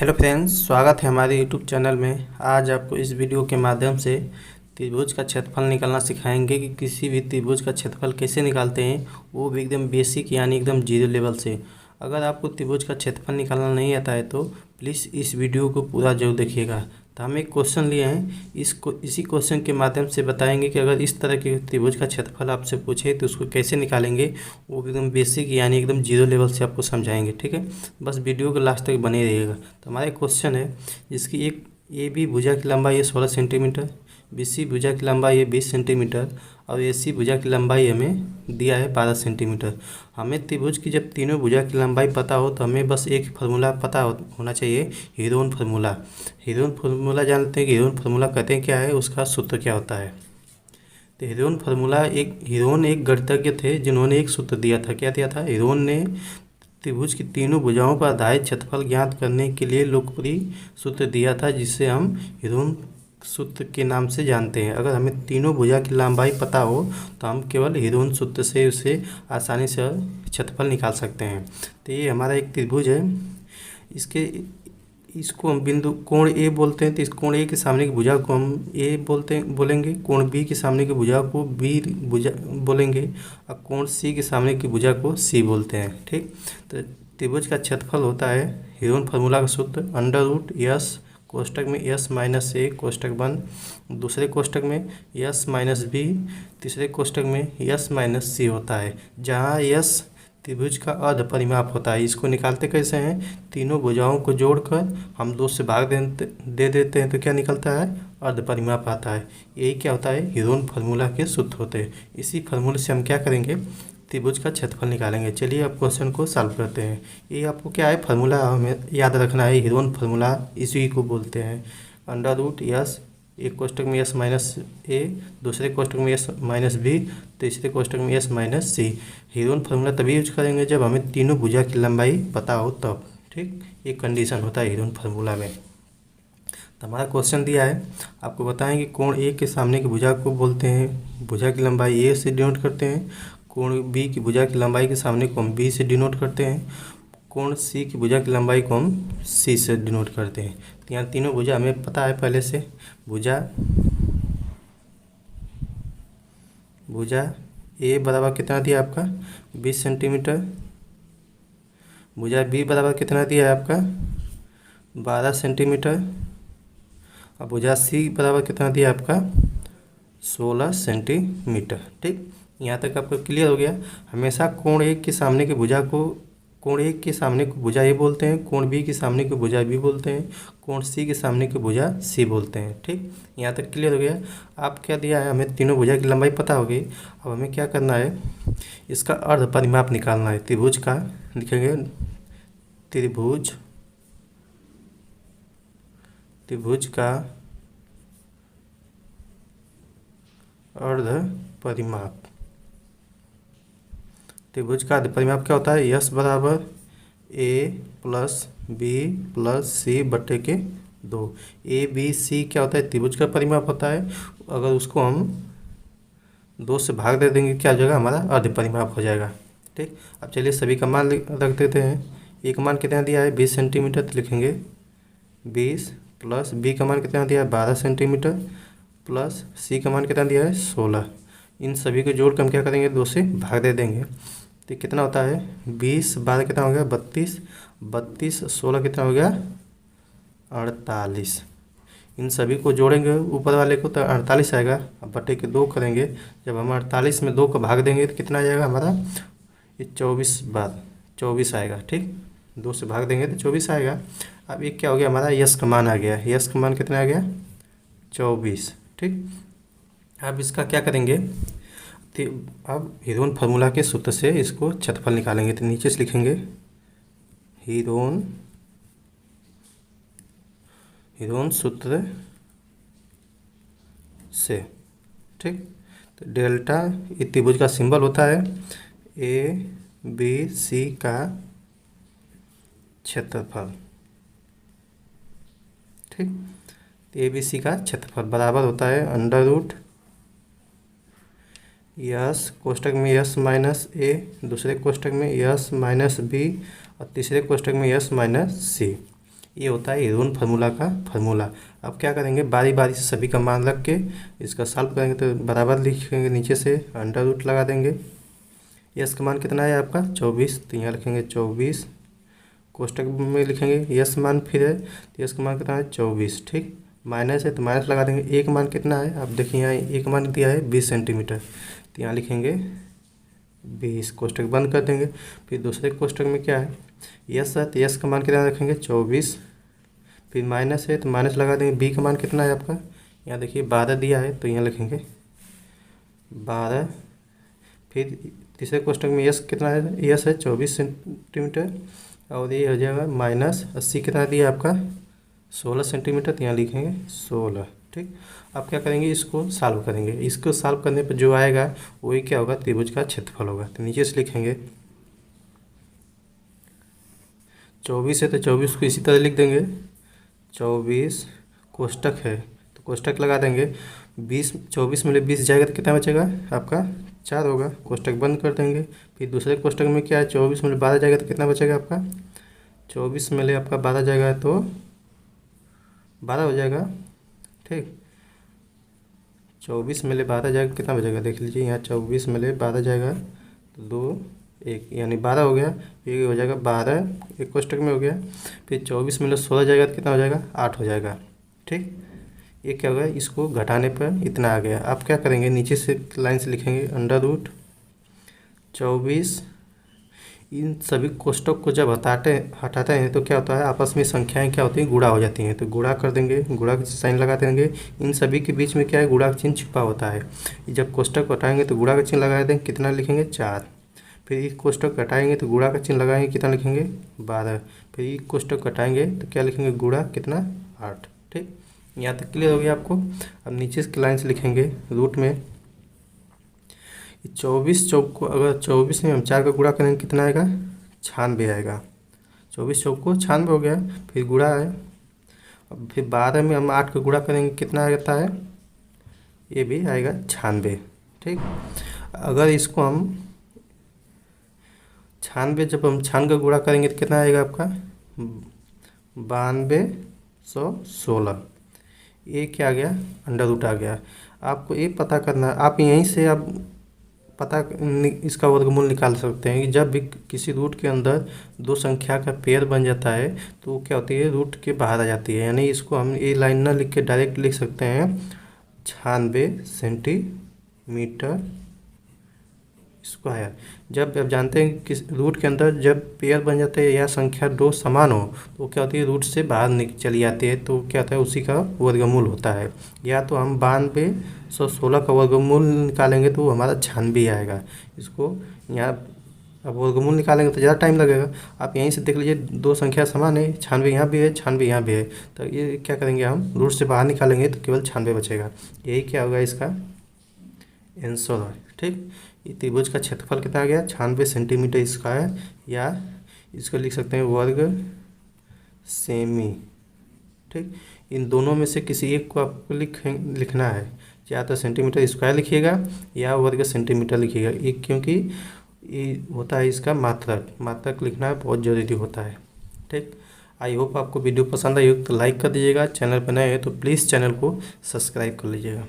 Hello friends, स्वागत है हमारे यूट्यूब चैनल में। आज आपको इस वीडियो के माध्यम से त्रिभुज का क्षेत्रफल निकालना सिखाएंगे कि किसी भी त्रिभुज का क्षेत्रफल कैसे निकालते हैं, वो भी एकदम बेसिक यानी एकदम जीरो लेवल से। अगर आपको त्रिभुज का क्षेत्रफल निकालना नहीं आता है तो प्लीज़ इस वीडियो को पूरा जरूर देखिएगा। तो हम एक क्वेश्चन लिए हैं, इसी क्वेश्चन के माध्यम से बताएंगे कि अगर इस तरह के त्रिभुज का क्षेत्रफल आपसे पूछे तो उसको कैसे निकालेंगे, वो एकदम बेसिक यानी एकदम जीरो लेवल से आपको समझाएंगे। ठीक है, बस वीडियो के लास्ट तक बने रहिएगा। तो हमारा एक क्वेश्चन है जिसकी एक ए बी भुजा की लंबाई है 16 सेंटीमीटर, बी सी भुजा की लंबाई है 20 सेंटीमीटर और ए सी भुजा की लंबाई हमें दिया है 12 सेंटीमीटर। हमें त्रिभुज की जब तीनों भुजा की लंबाई पता हो तो हमें बस एक फार्मूला पता होना चाहिए, हीरोन फार्मूला। हीरोन फार्मूला जानते हैं कि हीरोन फार्मूला कहते हैं क्या है, उसका सूत्र क्या होता है। तो हीरोन एक गणितज्ञ थे जिन्होंने एक सूत्र दिया था। क्या दिया था? हीरोन ने त्रिभुज की तीनों भुजाओं पर आधारित क्षेत्रफल ज्ञात करने के लिए लोकप्रिय सूत्र दिया था, जिसे हम हीरोन सूत्र के नाम से जानते हैं। अगर हमें तीनों भुजा की लंबाई पता हो तो हम केवल हीरोन सूत्र से उसे आसानी से क्षेत्रफल निकाल सकते हैं। तो ये हमारा एक त्रिभुज है, इसको हम बिंदु कोण ए बोलते हैं। तो इस कोण ए के सामने की भुजा को हम ए बोलेंगे। कोण बी के सामने की भुजा को बी भुजा बोलेंगे और कोण सी के सामने की भुजा को सी बोलते हैं। ठीक, तो त्रिभुज का क्षेत्रफल होता है हीरोन फार्मूला का सूत्र अंडर रूट यस कोष्टक में यस माइनस ए कोष्टक बंद, दूसरे कोष्टक में यस माइनस बी, तीसरे कोष्टक में यस माइनस सी होता है, जहाँ यस त्रिभुज का अर्ध परिमाप होता है। इसको निकालते कैसे हैं? तीनों भुजाओं को जोड़कर हम 2 से भाग दे देते हैं तो क्या निकलता है? अर्ध परिमाप आता है। यही क्या होता है? हीरोन फार्मूला के सूत्र होते हैं। इसी फार्मूले से हम क्या करेंगे? त्रिभुज का क्षेत्रफल निकालेंगे। चलिए अब क्वेश्चन को सॉल्व करते हैं। ये आपको क्या है? फार्मूला हमें याद रखना है, हीरोन फार्मूला इसी को बोलते हैं। अंडर रूट यस, एक कोष्टक में यस माइनस ए, दूसरे कोष्टक में यस माइनस बी, तीसरे कोष्टक में यस माइनस सी। हीरोन फार्मूला तभी यूज करेंगे जब हमें तीनों भुजा की लंबाई पता हो तब। ठीक, ये कंडीशन होता है हीरोन फार्मूला में। तो हमारा क्वेश्चन दिया है, आपको बताएं कि कोण ए के सामने की भुजा को बोलते हैं, भुजा की लंबाई ए से डिनोट करते हैं। कोण बी की भुजा की लंबाई के सामने को हम बी से डिनोट करते हैं। कोण सी की भुजा की लंबाई को हम सी से डिनोट करते हैं। तो यहाँ तीनों भुजा हमें पता है पहले से। भुजा ए बराबर कितना दिया आपका? 20 सेंटीमीटर। भुजा बी बराबर कितना दिया है आपका? 12 सेंटीमीटर। और भुजा सी बराबर कितना दिया है आपका? 16 सेंटीमीटर। ठीक, यहाँ तक आपको क्लियर हो गया। हमेशा कोण एक के सामने की भुजा को कोण एक के सामने को भुजा ए बोलते हैं, कोण बी के सामने को भुजा बी बोलते हैं, कोण सी के सामने को भुजा सी बोलते हैं। ठीक, यहाँ तक क्लियर हो गया। आप क्या दिया है? हमें तीनों भुजा की लंबाई पता हो गई। अब हमें क्या करना है? इसका अर्ध परिमाप निकालना है। त्रिभुज का लिखेंगे, त्रिभुज का अर्ध परिमाप। त्रिभुज का अर्ध परिमाप क्या होता है? यस बराबर ए प्लस बी प्लस सी बटे के 2। ए बी सी क्या होता है? त्रिभुज का परिमाप होता है। अगर उसको हम 2 से भाग दे देंगे क्या हो जाएगा? हमारा अर्ध परिमाप हो जाएगा। ठीक, अब चलिए सभी का मान रख देते हैं। ए का मान कितना दिया है? 20 सेंटीमीटर, तो लिखेंगे 20 प्लस बी का मान कितना दिया है? 12 सेंटीमीटर प्लस सी का मान कितना दिया है? 16। इन सभी को जोड़ कर हम क्या करेंगे? 2 से भाग दे देंगे। तो कितना होता है? 20 12 कितना हो गया? 32, 32 16 कितना हो गया? 48। इन सभी को जोड़ेंगे ऊपर वाले को तो 48 आएगा। अब बटे के 2 करेंगे। जब हम 48 में 2 को भाग देंगे तो कितना आ जाएगा हमारा? ये 24 आएगा। ठीक, 2 से भाग देंगे तो 24 आएगा। अब ये क्या हो गया? हमारा यस का मान आ गया। यस का मान कितना आ गया? 24। ठीक, अब इसका क्या करेंगे? अब हीरोन फार्मूला के सूत्र से इसको क्षेत्रफल निकालेंगे। तो नीचे से लिखेंगे हीरोन सूत्र से। ठीक, तो डेल्टा ये त्रिभुज का सिंबल होता है। ए बी सी का क्षेत्रफल। ठीक, ए बी सी का क्षेत्रफल बराबर होता है अंडर रूट यस कोष्टक में यस माइनस ए, दूसरे कोष्टक में यस माइनस बी और तीसरे कोष्टक में यस माइनस सी। ये होता है हेरोन फार्मूला का फार्मूला। अब क्या करेंगे, बारी बारी से सभी का मान रख के इसका सॉल्व करेंगे। तो बराबर लिखेंगे, नीचे से अंडर रूट लगा देंगे। यस का मान कितना है आपका 24, तो यहाँ लिखेंगे 24। कोष्टक में लिखेंगे यस मान फिर है, तो यस का मान कितना है 24। ठीक, माइनस है तो माइनस लगा देंगे। एक मान कितना है, आप देखिए यहाँ एक मान दिया है 20 सेंटीमीटर, तो यहाँ लिखेंगे 20, कोष्टक बंद कर देंगे। फिर दूसरे कोष्टक में क्या है, यस है तो यस का मान कितना रखेंगे 24। फिर माइनस है तो माइनस लगा देंगे। बी का मान कितना है आपका, यहाँ देखिए 12 दिया है, तो यहाँ लिखेंगे 12। फिर तीसरे कोष्टक में यस कितना है, यस है 24 सेंटीमीटर, और ये हो जाएगा माइनस 80 कितना दिया आपका 16 सेंटीमीटर, तो यहाँ लिखेंगे 16। ठीक, अब क्या करेंगे, इसको सॉल्व करेंगे। इसको सॉल्व करने पर जो आएगा वही क्या होगा, त्रिभुज का क्षेत्रफल होगा। तो नीचे से लिखेंगे 24 है तो 24 को इसी तरह लिख देंगे 24, कोष्टक है तो कोष्टक लगा देंगे। 20, 24 में 20 जाएगा तो कितना बचेगा आपका 4 होगा, कोष्टक बंद कर देंगे। फिर दूसरे कोष्टक में क्या है, 24 में 12 जाएगा तो कितना बचेगा आपका 24 में आपका 12 जाएगा तो 12 हो जाएगा। ठीक, 24 में 12 जाएगा कितना बचेगा, देख लीजिए यहाँ 24 में 12 जाएगा तो 2 1 यानी 12 हो गया। ये हो जाएगा 12, एक कोष्टक में हो गया। फिर 24 में 16 जाएगा तो कितना हो जाएगा 8 हो जाएगा। ठीक, ये क्या होगा, इसको घटाने पर इतना आ गया। आप क्या करेंगे, नीचे से लाइन से लिखेंगे अंडर रूट 24। इन सभी कोष्टक को जब हटाते हैं तो क्या होता है, आपस में संख्याएं क्या होती हैं, गुणा हो जाती हैं। तो गुणा कर देंगे, गुणा का साइन लगा देंगे। इन सभी के बीच में क्या है, गुणा का चिन्ह छिपा होता है। जब कोष्टक को हटाएंगे तो गुणा का चिन्ह लगा देंगे, कितना लिखेंगे 4। फिर एक कोष्टक हटाएंगे तो गुणा का चिन्ह लगाएंगे, कितना लिखेंगे 12। फिर एक कोष्टक हटाएंगे तो क्या लिखेंगे, गुणा कितना 8। ठीक, यहाँ तक क्लियर हो गया आपको। अब नीचे की लाइन से लिखेंगे रूट में 24 चौक को, अगर 24 में हम 4 का गुणा करेंगे कितना आएगा 96 आएगा। 24 चौक को 96 हो गया। फिर गुणा है, अब फिर 12 में हम 8 का गुणा करेंगे कितना आता है, ये भी आएगा 96। ठीक, अगर इसको हम 96, जब हम 96 का गुणा करेंगे तो कितना आएगा आपका 9216। ये क्या आ गया, अंडर रूट आ गया। आपको ये पता करना, आप यहीं से आप इसका वर्गमूल निकाल सकते हैं कि जब भी किसी रूट के अंदर दो संख्या का पेयर बन जाता है तो क्या होती है, रूट के बाहर आ जाती है। यानी इसको हम ये लाइन ना लिख के डायरेक्ट लिख सकते हैं 96 सेंटीमीटर स्क्वायर। जब आप जानते हैं कि रूट के अंदर जब पेयर बन जाते हैं या संख्या दो समान हो तो क्या होती है, रूट से बाहर चली जाती है, तो क्या होता है उसी का वर्गमूल होता है। या तो हम 9216 का वर्गमूल निकालेंगे तो हमारा 96 आएगा। इसको यहाँ अब वर्गमूल निकालेंगे तो ज़्यादा टाइम लगेगा। आप यहीं से देख लीजिए दो संख्या समान है, 96 यहाँ भी है 96 यहाँ भी है, तो ये क्या करेंगे, हम रूट से बाहर निकालेंगे तो केवल 96 बचेगा। यही क्या होगा इसका आंसर है। ठीक, ये त्रिभुज का क्षेत्रफल कितना आ गया 96 सेंटीमीटर स्क्वायर, या इसको लिख सकते हैं वर्ग सेमी। ठीक, इन दोनों में से किसी एक को आपको लिखना है, या तो सेंटीमीटर स्क्वायर लिखिएगा या वर्ग सेंटीमीटर लिखिएगा। एक क्योंकि ये होता है इसका मात्रक लिखना बहुत ज़रूरी होता है। ठीक, आई होप आपको वीडियो पसंद आई हो तो लाइक कर दीजिएगा। चैनल पर नए हैं तो प्लीज़ चैनल को सब्सक्राइब कर लीजिएगा।